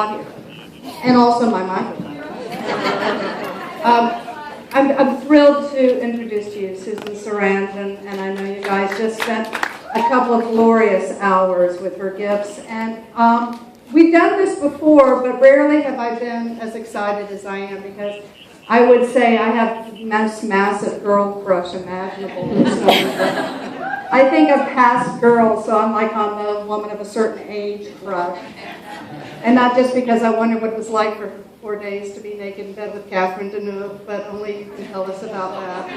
not here. And also my microphone. I'm thrilled to introduce to you Susan Sarandon, and I know you guys just spent a couple of glorious hours with her gifts. And we've done this before, but rarely have I been as excited as I am, because I would say I have the most massive girl crush imaginable. I think of past girls, so I'm like on the woman of a certain age crush. And not just because I wonder what it was like for 4 days to be naked in bed with Catherine Deneuve, but only you can tell us about that.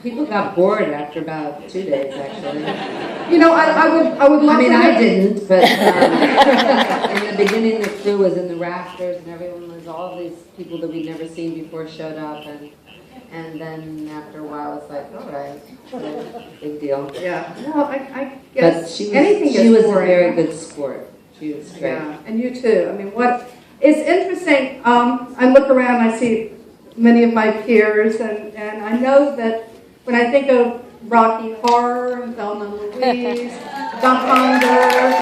People got bored after about 2 days, actually. You know, I would love to. I didn't, but in the beginning the crew was in the rafters and everyone was, all these people that we'd never seen before showed up, and then after a while it's like, all right, whatever, big deal. Yeah. No, I guess but she was a very good sport. She was great. Yeah, and you too. I mean, it's interesting. I look around, I see many of my peers, and I know that when I think of Rocky Horror, Velma Louise, Dump Hunger,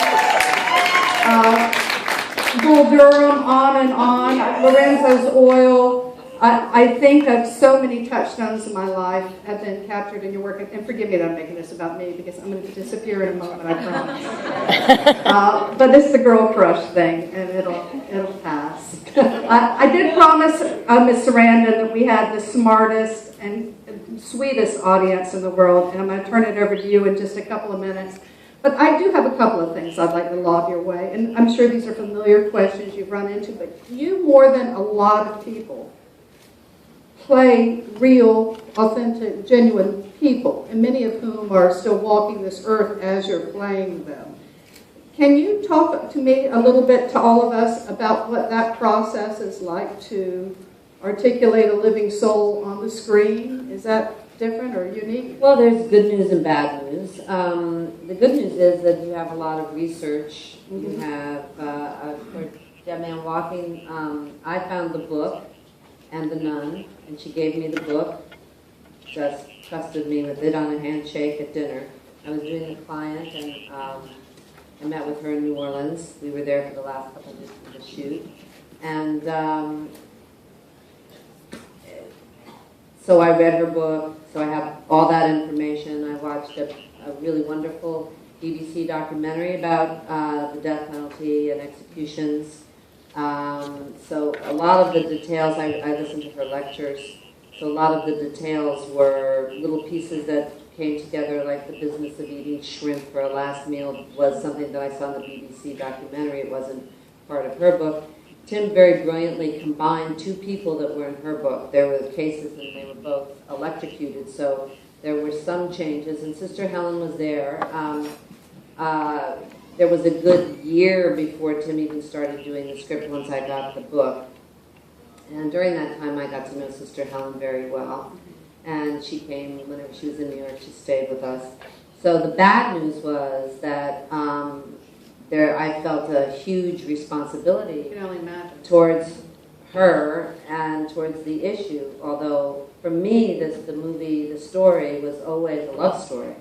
Bull Durham, on and on, Lorenzo's Oil, I think of so many touchstones in my life have been captured in your work. And forgive me that I'm making this about me, because I'm going to disappear in a moment, I promise. But this is the girl crush thing, and it'll pass. I did promise Ms. Sarandon that we had the smartest and sweetest audience in the world, and I'm going to turn it over to you in just a couple of minutes. But I do have a couple of things I'd like to lob your way, and I'm sure these are familiar questions you've run into, but you, more than a lot of people, play real, authentic, genuine people, and many of whom are still walking this earth as you're playing them. Can you talk to me a little bit, to all of us, about what that process is like to articulate a living soul on the screen? Is that different or unique? Well, there's good news and bad news. The good news is that you have a lot of research. Mm-hmm. You have, for Dead Man Walking, I found the book and the nun, and she gave me the book, just trusted me with it on a handshake at dinner. I was doing a client, and I met with her in New Orleans. We were there for the last couple of weeks of the shoot. And so I read her book, so I have all that information. I watched a really wonderful BBC documentary about the death penalty and executions. So a lot of the details, I listened to her lectures, so a lot of the details were little pieces that came together, like the business of eating shrimp for a last meal was something that I saw in the BBC documentary. It wasn't part of her book. Tim very brilliantly combined two people that were in her book. There were cases and they were both electrocuted, so there were some changes, and Sister Helen was there. There was a good year before Tim even started doing the script once I got the book. And during that time, I got to know Sister Helen very well. And she came whenever she was in New York, she stayed with us. So the bad news was that I felt a huge responsibility towards her and towards the issue. Although for me, the story was always a love story.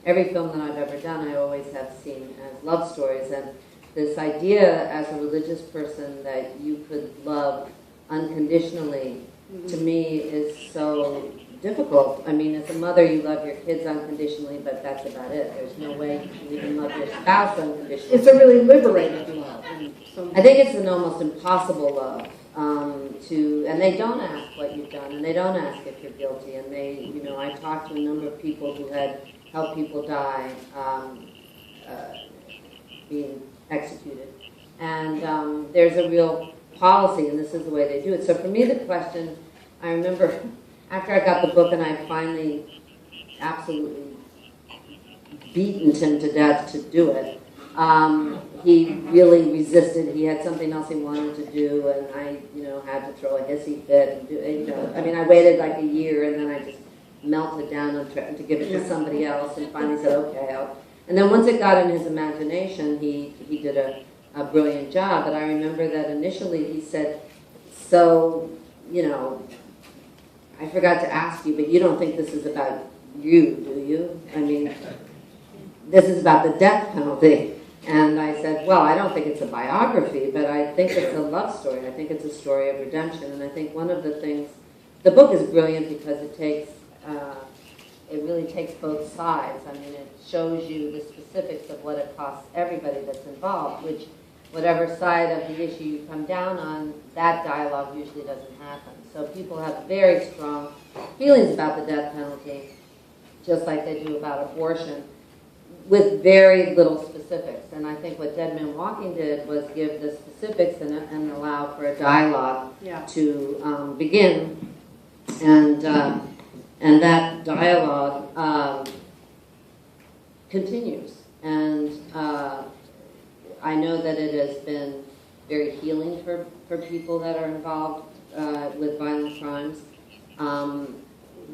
Every film that I've ever done, I always have seen as love stories. And this idea as a religious person that you could love unconditionally, to me, is so difficult. I mean, as a mother, you love your kids unconditionally, but that's about it. There's no way you can even love your spouse unconditionally. It's a really liberating love. I think it's an almost impossible love. And they don't ask what you've done, and they don't ask if you're guilty. And I talked to a number of people who had helped people die being executed. And there's a real policy, and this is the way they do it. So for me, the question, I remember after I got the book and I finally absolutely beaten him to death to do it, he really resisted. He had something else he wanted to do, and I, had to throw a hissy fit. And do, I mean, I waited like a year, and then I just melted down and threatened to give it to somebody else, and finally said, okay. And then once it got in his imagination, he did a brilliant job. But I remember that initially he said, so, I forgot to ask you, but you don't think this is about you, do you? I mean, this is about the death penalty. And I said, well, I don't think it's a biography, but I think it's a love story. I think it's a story of redemption. And I think one of the things, the book is brilliant because it really takes both sides. I mean, it shows you the specifics of what it costs everybody that's involved, which whatever side of the issue you come down on, that dialogue usually doesn't happen. So people have very strong feelings about the death penalty, just like they do about abortion, with very little specifics. And I think what Dead Man Walking did was give the specifics and allow for a dialogue to begin. And that dialogue continues. And I know that it has been very healing for people that are involved with violent crimes.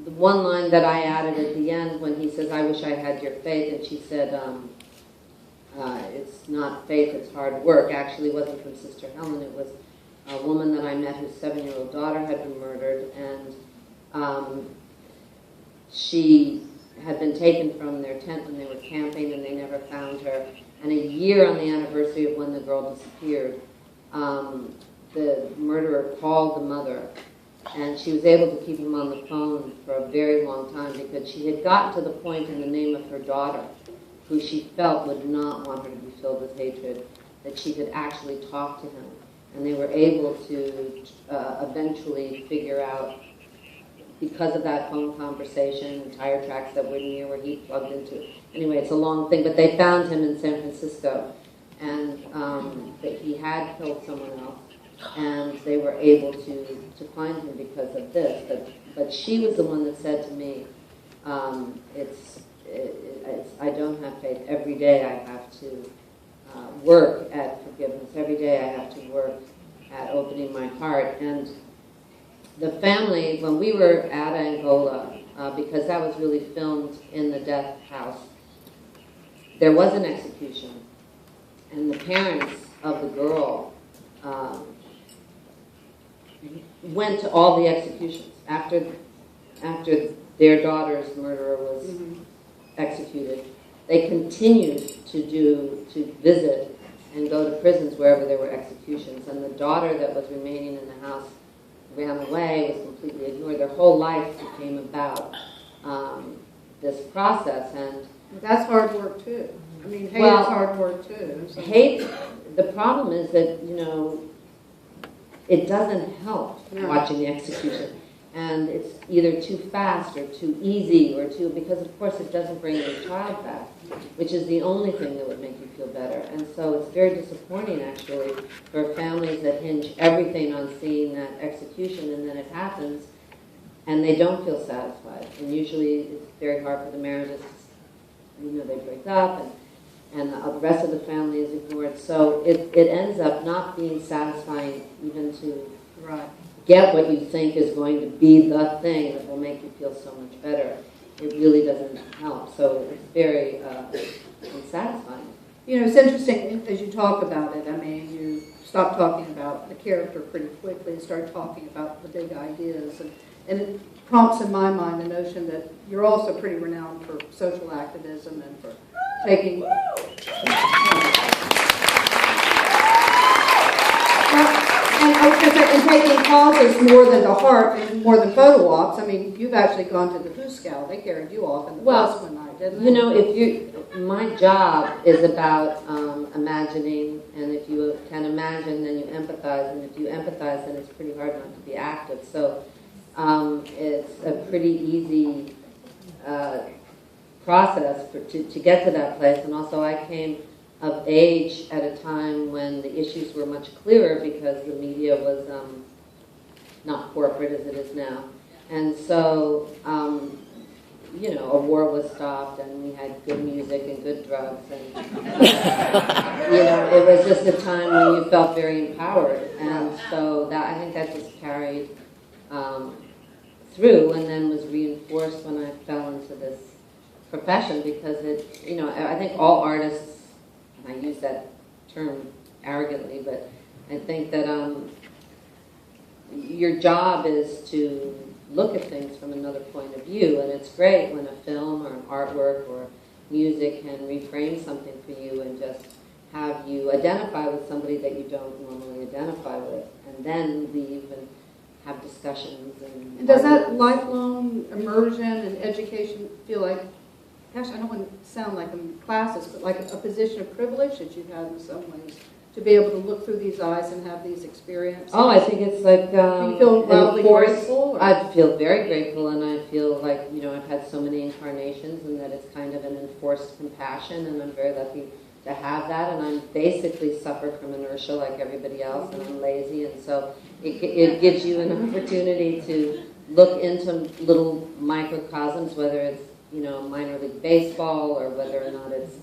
The one line that I added at the end when he says, I wish I had your faith, and she said, it's not faith, it's hard work, actually wasn't from Sister Helen. It was a woman that I met whose 7-year-old daughter had been murdered, and she had been taken from their tent when they were camping, and they never found her. And a year on the anniversary of when the girl disappeared, the murderer called the mother, and she was able to keep him on the phone for a very long time because she had gotten to the point in the name of her daughter, who she felt would not want her to be filled with hatred, that she could actually talk to him. And they were able to eventually figure out, because of that phone conversation, tire tracks that were near where he plugged into. Anyway, it's a long thing, but they found him in San Francisco, and that he had killed someone else, and they were able to find him because of this. But she was the one that said to me, I don't have faith. Every day I have to work at forgiveness. Every day I have to work at opening my heart. And the family, when we were at Angola, because that was really filmed in the death house, there was an execution. And the parents of the girl went to all the executions after their daughter's murderer was executed. They continued to visit and go to prisons wherever there were executions. And the daughter that was remaining in the house ran away, was completely ignored. Their whole life became about this process. And that's hard work too. I mean, hate is hard work too. So. Hate, the problem is that, it doesn't help watching the execution. And it's either too fast or too easy or because of course it doesn't bring your child back, which is the only thing that would make you feel better. And so it's very disappointing actually for families that hinge everything on seeing that execution, and then it happens and they don't feel satisfied. And usually it's very hard for the marriages, they break up and the rest of the family is ignored. So it ends up not being satisfying even to get what you think is going to be the thing that will make you feel so much better. It really doesn't help. So it's very unsatisfying. It's interesting as you talk about it. I mean, you stop talking about the character pretty quickly and start talking about the big ideas. And it prompts in my mind the notion that you're also pretty renowned for social activism and for taking... And I was going to say, and taking causes more than to heart and more than photo ops. I mean, you've actually gone to the Fuscow. They carried you off in the bus one night, didn't they? My job is about imagining, and if you can imagine, then you empathize, and if you empathize, then it's pretty hard not to be active. So it's a pretty easy process to get to that place. And also I came of age at a time when the issues were much clearer because the media was not corporate as it is now. And so, a war was stopped and we had good music and good drugs. And, it was just a time when you felt very empowered. And so I think that just carried through and then was reinforced when I fell into this profession because I think all artists, I use that term arrogantly, but I think that your job is to look at things from another point of view, and it's great when a film or an artwork or music can reframe something for you and just have you identify with somebody that you don't normally identify with, and then leave and have discussions. And does that lifelong immersion and education feel like, gosh, I don't want to sound like I'm in classes, but like a position of privilege that you've had in some ways, to be able to look through these eyes and have these experiences? Oh, I think it's like Do you feel wildly grateful? Or? I feel very grateful, and I feel like, you know, I've had so many incarnations, and that it's kind of an enforced compassion, and I'm very lucky to have that. And I'm basically suffer from inertia like everybody else, and I'm lazy, and so it gives you an opportunity to look into little microcosms, whether it's, you know, minor league baseball, or whether or not it's,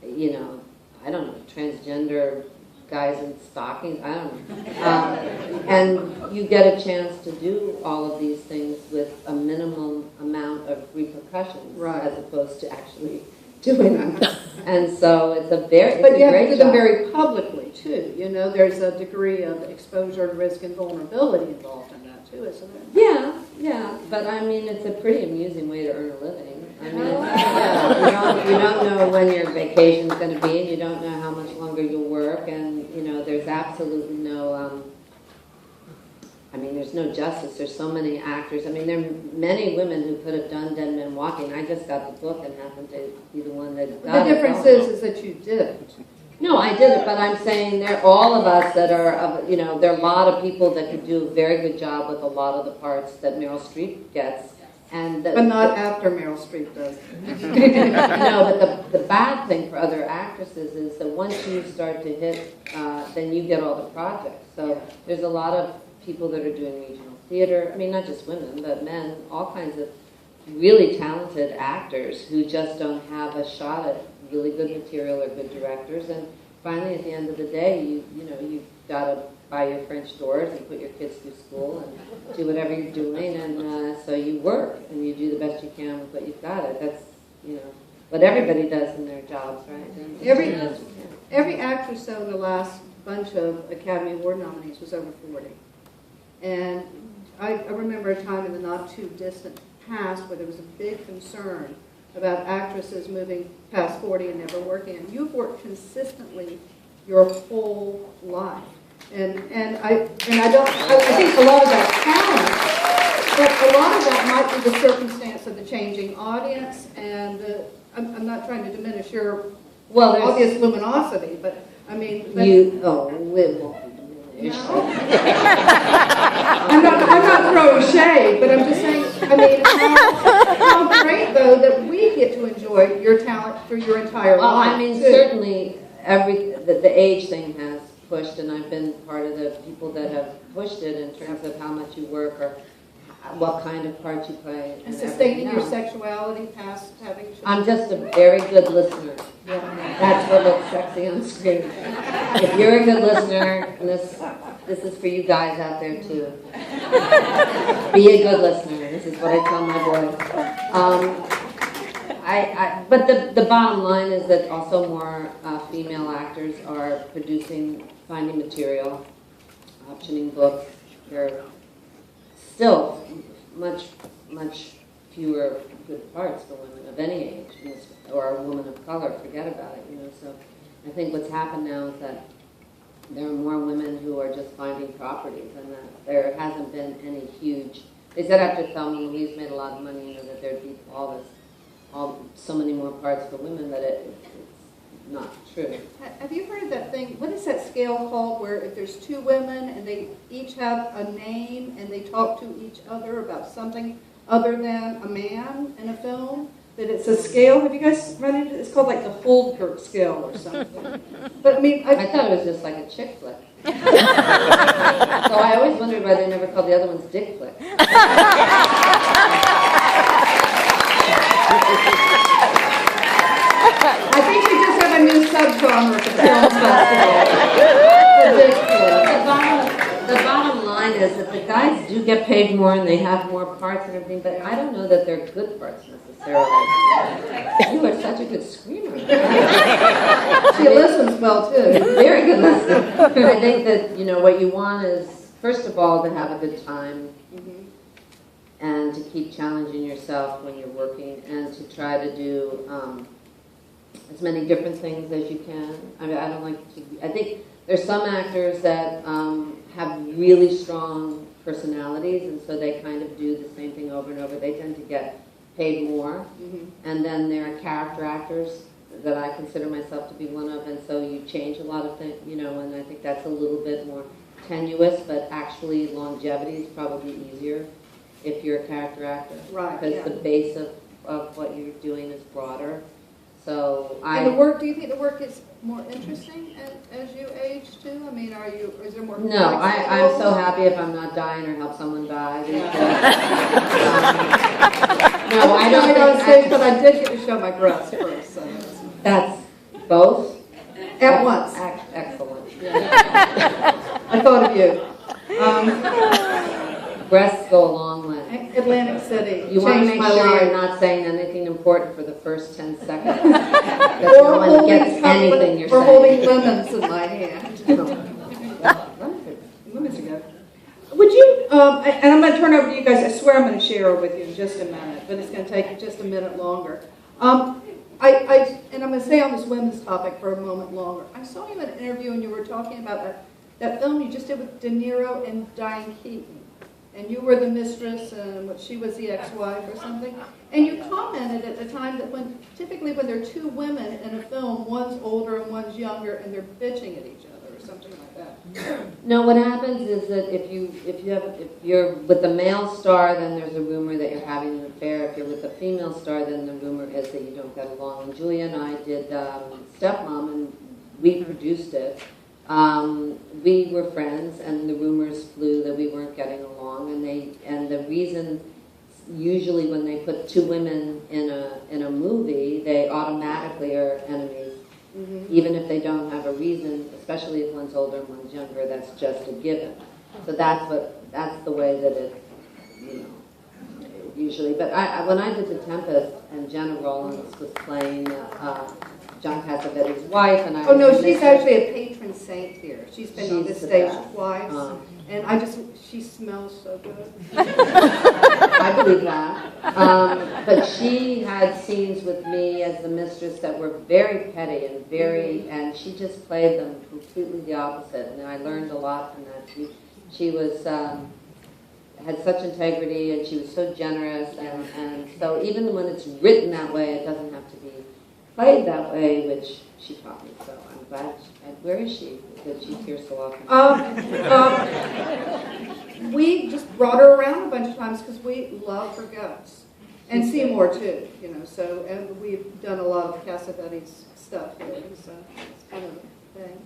you know, I don't know, transgender guys in stockings, I don't know. And you get a chance to do all of these things with a minimum amount of repercussions, right, as opposed to actually doing them. And so it's a very, but you have to do them very publicly too. You know, there's a degree of exposure to risk and vulnerability involved in that too, isn't there? Yeah, yeah. But I mean, it's a pretty amusing way to earn a living. I mean, yeah, you don't know when your vacation's going to be, and you don't know how much longer you'll work, and you know, there's absolutely no. I mean, there's no justice. There's so many actors. I mean, there are many women who could have done Dead Men Walking. I just got the book and happened to be the one that got it. The difference is that you didn't. No, I didn't, but I'm saying there are all of us that are, you know, there are a lot of people that could do a very good job with a lot of the parts that Meryl Streep gets. And but not after Meryl Streep does. No, but the bad thing for other actresses is that once you start to hit, then you get all the projects. So there's a lot of people that are doing regional theater. I mean, not just women, but men, all kinds of really talented actors who just don't have a shot at really good material or good directors. And finally, at the end of the day, you know, you've got to buy your French doors and put your kids through school and do whatever you're doing, and so you work and you do the best you can with what you've got. That's, you know, what everybody does in their jobs, right? And every actress, though, in the last bunch of Academy Award nominees was over 40. And I remember a time in the not-too-distant past where there was a big concern about actresses moving past 40 and never working. And you've worked consistently your whole life. And I think a lot of that talent, but a lot of that might be the circumstance of the changing audience, and I'm not trying to diminish your obvious luminosity, but I mean... it won't be diminished. No. I'm not throwing shade, but I'm just saying, I mean, how great, though, that we get to enjoy your talent through your entire life. I mean, certainly the age thing has pushed, and I've been part of the people that have pushed it in terms of how much you work or what kind of part you play. And sustaining your sexuality past having children. I'm just a very good listener. Yeah. That's what looks sexy on screen. If you're a good listener, and this is for you guys out there too. Be a good listener. This is what I tell my boys. But the bottom line is that also more female actors are finding material, optioning books. There are still much fewer good parts for women of any age, or a woman of color. Forget about it, you know. So I think what's happened now is that there are more women who are just finding properties, and that there hasn't been any huge. They said after Thelma and Louise made a lot of money, you know, that there'd be so many more parts for women, that it's not true. Have you heard that thing? What is that scale called where if there's two women and they each have a name and they talk to each other about something other than a man in a film? That it's a scale. Have you guys run into it? It's called like the Holdkirk scale or something. But I mean, I thought it was just like a chick flick. So I always wondered why they never called the other ones dick flicks. I think we just have a new subgenre for film festival. The bottom line is that the guys do get paid more and they have more parts and everything, but I don't know that they're good parts necessarily. You are such a good screamer. She listens well too. Very good listener. I think that, you know, what you want is, first of all, to have a good time. And to keep challenging yourself when you're working, and to try to do as many different things as you can. I mean, I don't like to. I think there's some actors that have really strong personalities, and so they kind of do the same thing over and over. They tend to get paid more. And then there are character actors that I consider myself to be one of, and so you change a lot of things, you know, and I think that's a little bit more tenuous, but actually longevity is probably easier if you're a character actor. Right, Because yeah. the base of what you're doing is broader. So And the work, do you think the work is more interesting as you age too? I mean, is there more? No, I'm so happy if I'm not dying or help someone die. No, I don't on stage, but think I did get to show my breasts first. So that's both. at once. Excellent. I thought of you. Breasts go a long way. Atlantic City. You want to changed make my sure life. you're not saying anything important for the first 10 seconds. That no one gets anything you're or saying. holding lemons in my hand. Lemons are good. Would you, and I'm going to turn over to you guys. I swear I'm going to share with you in just a minute, but it's going to take just a minute longer. And I'm going to stay on this women's topic for a moment longer. I saw you in an interview and you were talking about that film you just did with De Niro and Diane Keaton. And you were the mistress, and she was the ex-wife or something. And you commented at the time that typically when there are two women in a film, one's older and one's younger, and they're bitching at each other or something like that. No, what happens is that if you're with the male star, then there's a rumor that you're having an affair. If you're with the female star, then the rumor is that you don't get along. And Julia and I did Stepmom, and we produced it. We were friends, and the rumors flew that we weren't getting along. And the reason, usually when they put two women in a movie, they automatically are enemies, even if they don't have a reason. Especially if one's older and one's younger, that's just a given. So that's the way that it, usually. But when I did The Tempest, and Jenna Rollins was playing John Cassavetes' wife, and I. Oh no, she's actually a patron saint here. She's been on this the stage best. twice, and she smells so good. I believe that. But she had scenes with me as the mistress that were very petty and and she just played them completely the opposite. And I learned a lot from that. She was had such integrity, and she was so generous, and so even when it's written that way, it doesn't have to be played that way, which she taught me. So I'm glad. Where is she? Because she's here so often. We just brought her around a bunch of times because we love her guts, and Seymour too. So and we've done a lot of Cassavetes stuff here, so it's kind of a thing.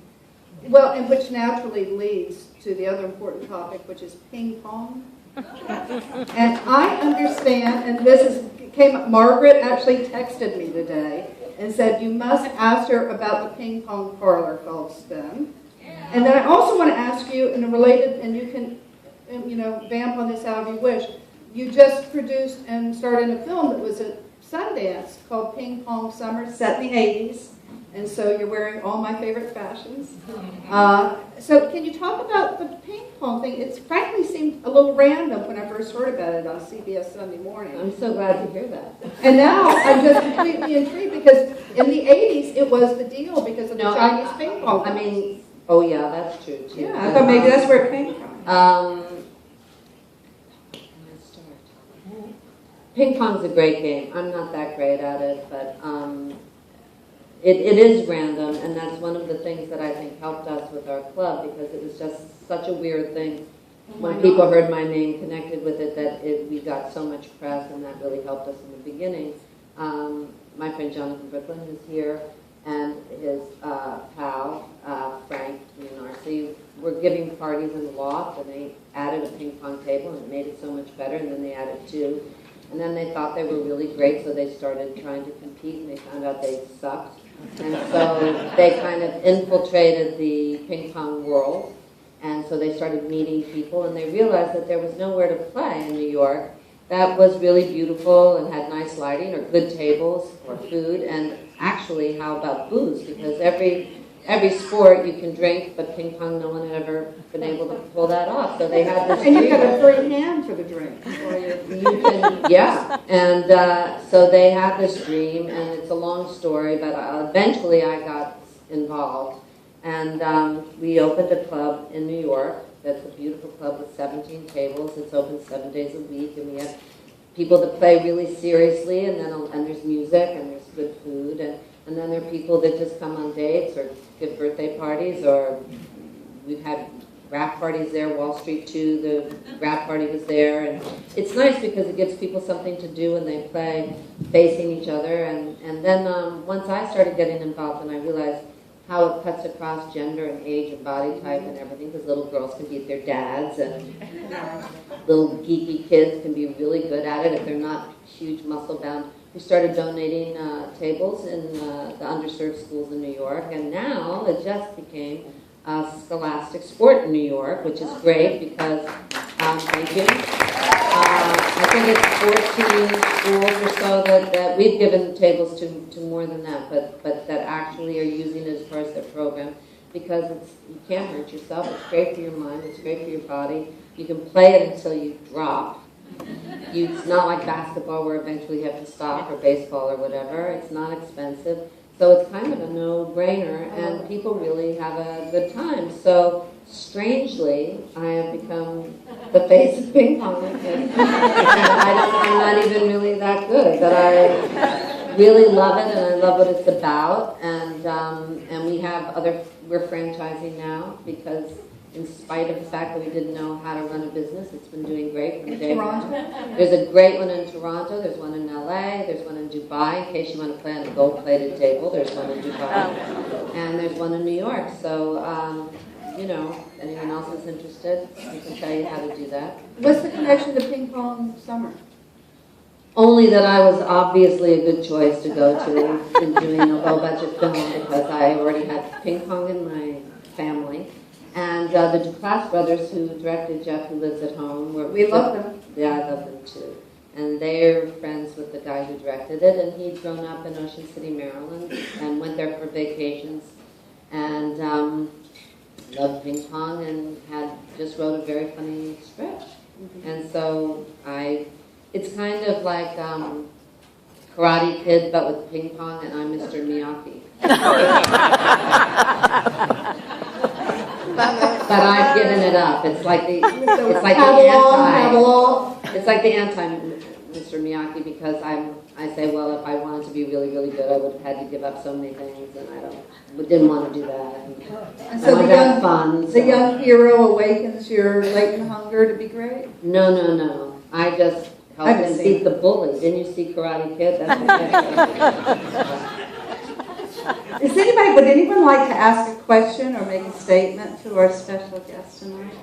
Well, and which naturally leads to the other important topic, which is ping pong. And I understand, and Margaret actually texted me today and said, you must ask her about the ping pong parlor called Spin. And then I also want to ask you, in a related, and you can, vamp on this however you wish, you just produced and starred in a film that was at Sundance called Ping Pong Summer, set in the 80s. And so you're wearing all my favorite fashions. So can you talk about the ping pong thing? It frankly seemed a little random when I first heard about it on CBS Sunday Morning. I'm so glad to hear that. And now I'm just completely intrigued because in the 80s it was the deal because of the Chinese ping pong. I mean, oh yeah, that's true too. Yeah, I thought maybe that's where it came from. Ping pong's a great game. I'm not that great at it, but it is random, and that's one of the things that I think helped us with our club, because it was just such a weird thing. When people heard my name connected with it, we got so much press, and that really helped us in the beginning. My friend Jonathan Brooklyn is here, and his pal, Frank Leonarsi, were giving parties in the loft, and they added a ping pong table, and it made it so much better, and then they added two. And then they thought they were really great, so they started trying to compete, and they found out they sucked. And so they kind of infiltrated the ping pong world, and so they started meeting people, and they realized that there was nowhere to play in New York that was really beautiful and had nice lighting or good tables or food, and actually, how about booze? Because every every sport you can drink, but ping pong, no one had ever been able to pull that off. So they had this. And you got a free hand for the drink. Yeah. And so they had this dream, and it's a long story, but eventually I got involved. And we opened a club in New York. That's a beautiful club with 17 tables. It's open 7 days a week, and we have people that play really seriously, and there's music, and there's good food, and then there are people that just come on dates or give birthday parties, or we've had rap parties there. Wall Street 2, the rap party was there, and it's nice because it gives people something to do, and they play facing each other. And then once I started getting involved, and I realized how it cuts across gender and age and body type and everything, because little girls can beat their dads, and little geeky kids can be really good at it if they're not huge muscle bound. We started donating tables in the underserved schools in New York, and now it just became a scholastic sport in New York, which is great because, thank you, I think it's 14 schools or so that we've given tables to more than that, but that actually are using it as part of their program, because you can't hurt yourself. It's great for your mind. It's great for your body. You can play it until you drop. It's not like basketball where eventually you have to stop, or baseball or whatever. It's not expensive. So it's kind of a no-brainer, and people really have a good time. So strangely, I have become the face of ping pong. And I'm not even really that good, but I really love it, and I love what it's about. And we have we're franchising now, because in spite of the fact that we didn't know how to run a business, it's been doing great from day one. There's a great one in Toronto, there's one in LA, there's one in Dubai, in case you want to play on a gold-plated table, there's one in Dubai, and there's one in New York. So, if anyone else is interested, we can tell you how to do that. What's the connection to ping pong summer? Only that I was obviously a good choice to go to in doing a low-budget film, because I already had ping pong in my family. And the Duplass brothers, who directed Jeff, Who Lives at Home, we love them. Yeah, I love them too. And they're friends with the guy who directed it, and he'd grown up in Ocean City, Maryland, and went there for vacations, and loved ping pong, and just wrote a very funny script. Mm-hmm. And so it's kind of like Karate Kid, but with ping pong, and I'm Mr. Miyagi. But I've given it up. It's like the anti Mr. Miyagi, because I say, well, if I wanted to be really, really good, I would have had to give up so many things, and I didn't want to do that. And so the young hero awakens your latent hunger to be great? No. I just helped him beat the bully. Didn't you see Karate Kid? That's Would anyone like to ask a question or make a statement to our special guest tonight?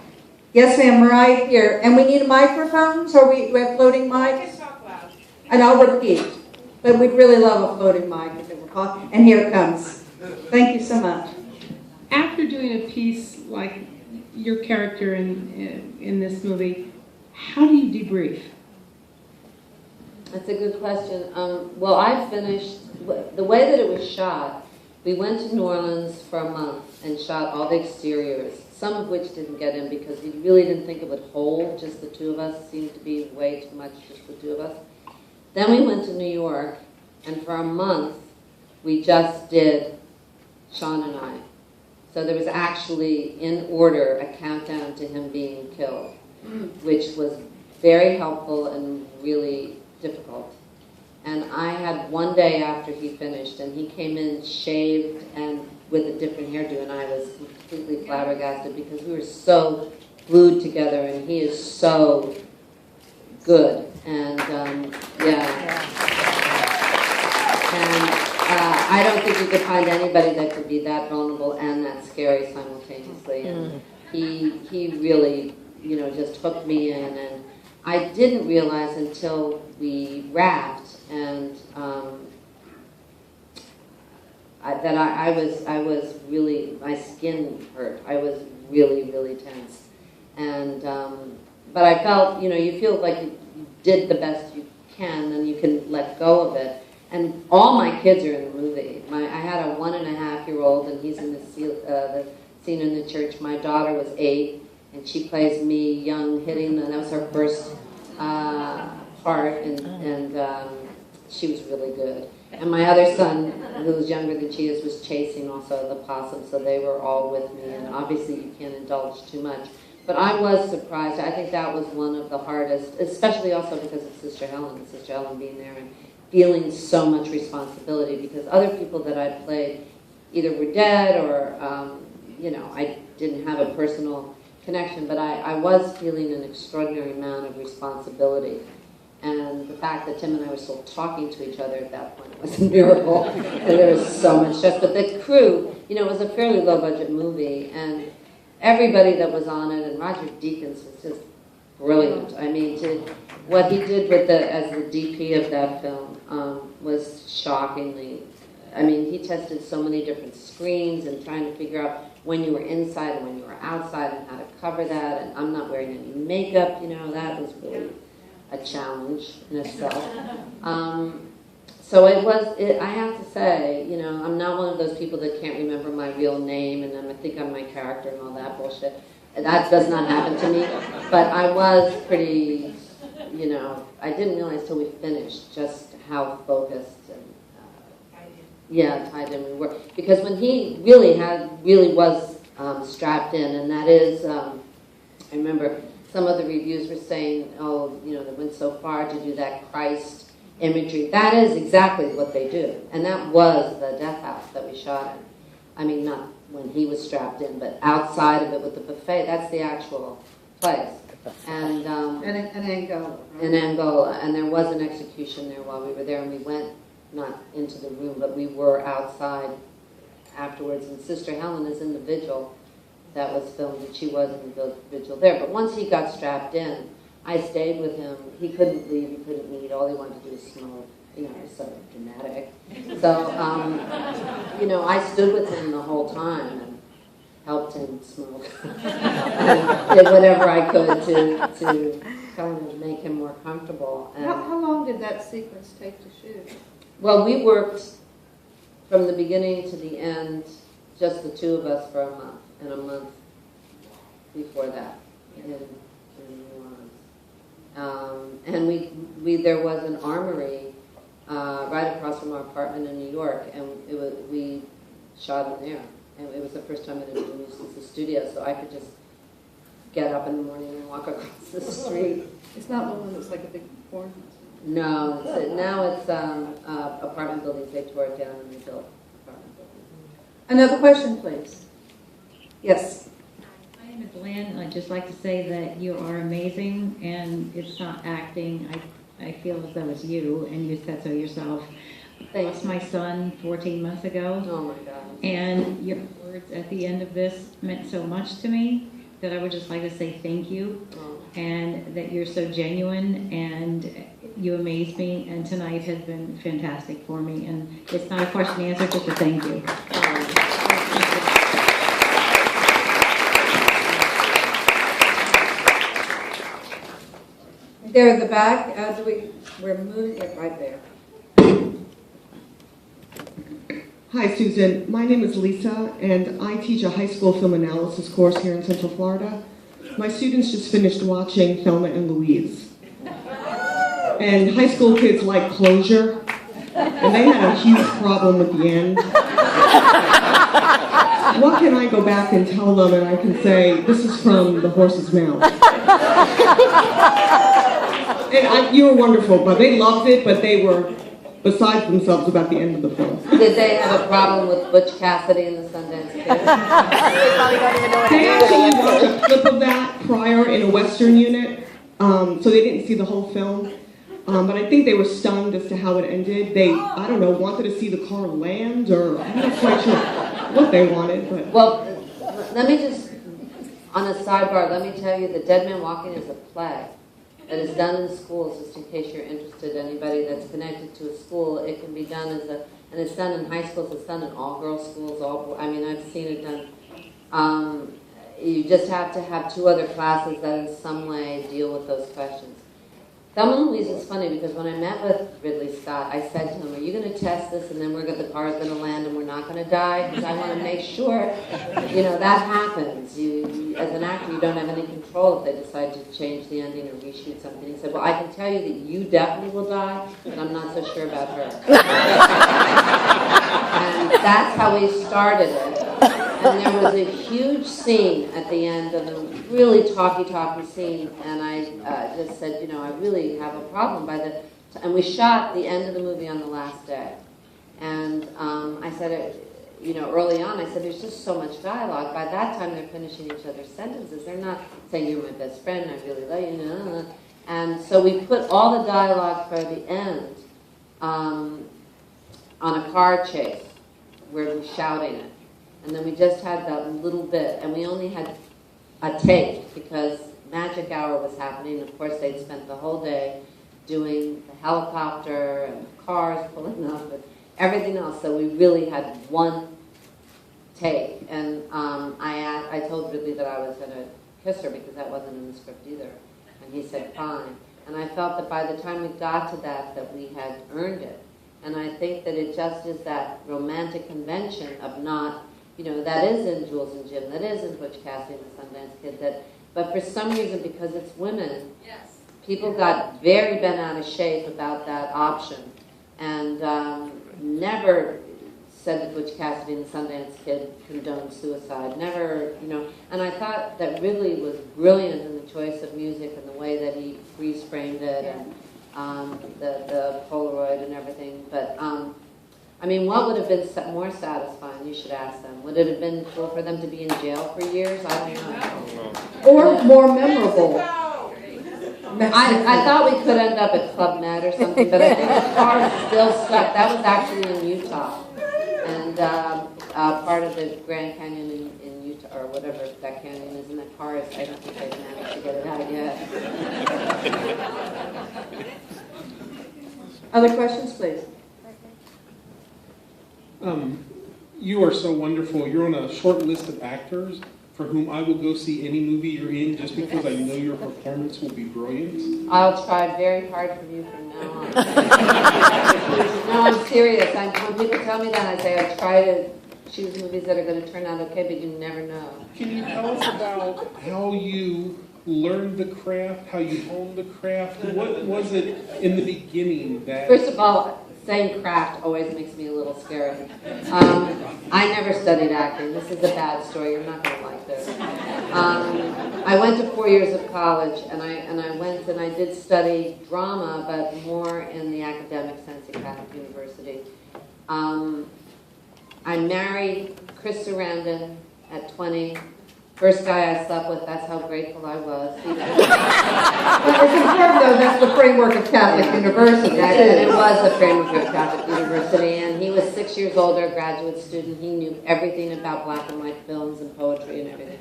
Yes, ma'am, right here. And we need microphones, or we have floating mics? I can talk loud. And I'll repeat. But we'd really love a floating mic if it were possible. And here it comes. Thank you so much. After doing a piece like your character in this movie, how do you debrief? That's a good question. Well, I finished, the way that it was shot, we went to New Orleans for a month and shot all the exteriors, some of which didn't get in because we really didn't think it would hold, just the two of us. It seemed to be way too much, just the two of us. Then we went to New York, and for a month, we just did Sean and I. So there was actually, in order, a countdown to him being killed, which was very helpful and really difficult. And I had one day after he finished, and he came in shaved and with a different hairdo, and I was completely flabbergasted because we were so glued together, and he is so good. And I don't think you could find anybody that could be that vulnerable and that scary simultaneously. And he really, just hooked me in, and I didn't realize until we wrapped and that I was really, my skin hurt. I was really, really tense. And but I felt, you feel like you did the best you can, and you can let go of it. And all my kids are in the movie. I had a 1.5-year-old, and he's in the scene in the church. My daughter was 8, and she plays me young hitting, and that was her first part, and she was really good. And my other son, who was younger than she is, was chasing also the possum, so they were all with me, and obviously you can't indulge too much. But I was surprised. I think that was one of the hardest, especially also because of Sister Helen being there and feeling so much responsibility, because other people that I played either were dead or, I didn't have a personal connection, but I was feeling an extraordinary amount of responsibility. And the fact that Tim and I were still talking to each other at that point was a miracle. And there was so much stress. But the crew, it was a fairly low-budget movie, and everybody that was on it, and Roger Deakins was just brilliant. I mean, what he did as the DP of that film was shockingly. I mean, he tested so many different screens and trying to figure out when you were inside and when you were outside and how to cover that. And I'm not wearing any makeup, that was really a challenge in itself. So I have to say, I'm not one of those people that can't remember my real name and I think I'm my character and all that bullshit. That does not happen to me. But I was pretty, I didn't realize till we finished just how focused and tied in we were. Because when he really was strapped in, and that is, I remember some of the reviews were saying, they went so far to do that Christ imagery. That is exactly what they do. And that was the death house that we shot in. I mean, not when he was strapped in, but outside of it with the buffet. That's the actual place. And In Angola. Right? in Angola. And there was an execution there while we were there, and we went not into the room, but we were outside afterwards. And Sister Helen is in the vigil that was filmed, and she was in the vigil there. But once he got strapped in, I stayed with him. He couldn't leave, he couldn't eat. All he wanted to do was smoke. It was so dramatic. So, I stood with him the whole time and helped him smoke. And did whatever I could to kind of make him more comfortable. And How long did that sequence take to shoot? well, we worked from the beginning to the end, just the two of us, for a month, and a month before that in New Orleans. And there was an armory right across from our apartment in New York, and we shot in there. And it was the first time it had been used as a studio, so I could just get up in the morning and walk across the street. It's not the one that's like a big foreign house. No, now it's apartment buildings. They tore it down and they built apartment buildings. Another question, please. Yes. My name is Lynn. I'd just like to say that you are amazing, and it's not acting. I feel as though it's you, and you said so yourself. I lost my son 14 months ago. Oh my God. And your words at the end of this meant so much to me that I would just like to say thank you, and that you're so genuine, and you amaze me, and tonight has been fantastic for me. And it's not a question and answer, just a thank you. There at the back, we're moving it right there. Hi, Susan. My name is Lisa, and I teach a high school film analysis course here in Central Florida. My students just finished watching Thelma and Louise. And high school kids like closure, and they had a huge problem at the end. What can I go back and tell them, and I can say, this is from the horse's mouth? And you were wonderful, but they loved it, but they were beside themselves about the end of the film. Did they have a problem with Butch Cassidy and the Sundance Kid? They actually watched a clip of that prior in a Western unit, so they didn't see the whole film. But I think they were stunned as to how it ended. They, I don't know, wanted to see the car land, or I'm not quite sure what they wanted. But Well, let me just, on a sidebar, let me tell you that Dead Man Walking is a play that is done in schools, just in case you're interested, anybody that's connected to a school. It can be done and it's done in high schools, it's done in all girls schools, I've seen it done. You just have to have two other classes that in some way deal with those questions. Thelma and Louise is funny because when I met with Ridley Scott, I said to him, are you going to test this and then the car's going to land and we're not going to die? Because I want to make sure, that happens. As an actor, you don't have any control if they decide to change the ending or reshoot something. He said, well, I can tell you that you definitely will die, but I'm not so sure about her. And that's how we started it. And there was a huge scene at the end of a really talky scene, and I just said, I really have a problem and we shot the end of the movie on the last day. And I said, early on, I said, there's just so much dialogue. By that time, they're finishing each other's sentences. They're not saying, you're my best friend, I really love you, And so we put all the dialogue for the end on a car chase where we're shouting it. And then we just had that little bit, and we only had a take because magic hour was happening. Of course, they'd spent the whole day doing the helicopter and the cars pulling up and everything else. So we really had one take. And I told Ridley that I was going to kiss her because that wasn't in the script either. And he said, fine. And I felt that by the time we got to that we had earned it. And I think that it just is that romantic convention of not, that is in Jules and Jim, that is in Butch Cassidy and the Sundance Kid, but for some reason, because it's women, people got very bent out of shape about that option, and never said that Butch Cassidy and the Sundance Kid condoned suicide, never, and I thought that Ridley was brilliant in the choice of music and the way that he freeze-framed it, and the Polaroid and everything, but what would have been more satisfying? You should ask them. Would it have been cool for them to be in jail for years? I don't know. Or more memorable. I thought we could end up at Club Med or something, but I think the car is still stuck. That was actually in Utah. And part of the Grand Canyon in Utah, or whatever that canyon is, and the car is, I don't think they've managed to get it out yet. Other questions, please? You are so wonderful. You're on a short list of actors for whom I will go see any movie you're in just because I know your performance will be brilliant. I'll try very hard for you from now on. No, I'm serious. When people tell me that, I say I try to choose movies that are going to turn out okay, but you never know. Can you tell us about how you learned the craft, how you honed the craft? What was it in the beginning that... First of all, saying craft always makes me a little scary. I never studied acting. This is a bad story. You're not going to like this. I went to 4 years of college, and I went and I did study drama, but more in the academic sense at Catholic University. I married Chris Sarandon at 20. First guy I slept with, that's how grateful I was. But it's important, though, that's the framework of Catholic University. And it was the framework of Catholic University, and he was 6 years older, a graduate student. He knew everything about black and white films and poetry and everything.